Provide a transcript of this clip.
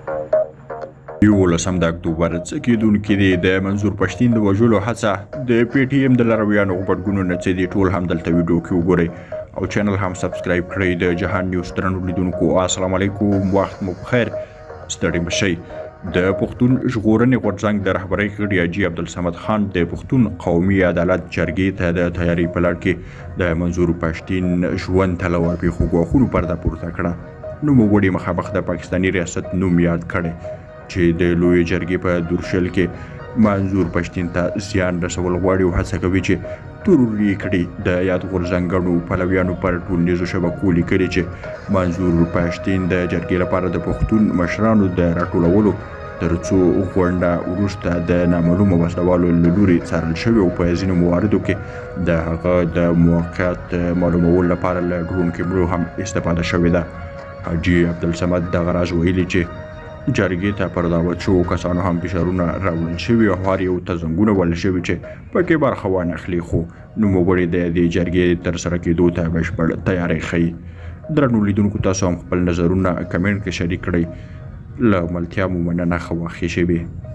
11 د اکتوبر څخه کېدونکې دی د منظور پښتین د وژلو هڅه د پی ټی ایم د لارویانو غبرګونونه چې دی ټول هم دلته ویډیو کې وګورئ او چینل هم سبسکرایب کړئ. د جهان نیوز درنو لیدونکو السلام علیکم، وخت مو بخیر، ستړي مشئ. د پښتون ژغورنې غورځنګ د رهبرۍ غړي حاجي عبدالصمد خان د پښتون قومي عدالت جرګې ته د تیاری په لړ کې د منظور پښتین ژوند تلور پیښو ګواښونو پرده پورته کړه. نوموړي مخامخ د پاکستاني ریاست نوم یاد کړی چې د لوی جرګې په دورشل کې منظور پښتین ته زیان رسول غواړي او هڅه کوي چې ترور یې کړي. د یاد غورځنګونو پلویانو پر ټولنیزو شبکو لیکلي چې منظور پښتین د جرګې لپاره د پښتون مشرانو د راټولولو تر څو غونډه وروسته د نامعلومو وسلوالو له لورې څارل شوی او په ځینو مواردو کې د هغه د موقعیت معلومولو لپاره له ډرون کیمرو هم استفاده شوې ده. حاجي عبدالصمد دغه راز ویلي چې جرګې ته پر دعوت شوو کسانو هم فشارونه راوړل شوي او هر یو ته زنګونه وهل شوي چې پکې برخه وانخلي، خو نوموړي د دې جرګې ترسره کېدو ته بشپړ تیاری ښیي. درنو لیدونکو، تاسو هم خپل نظرونه کمنټ کې شریک کړئ. له ملتیا مو مننه، ښه وخت ښې شېبې.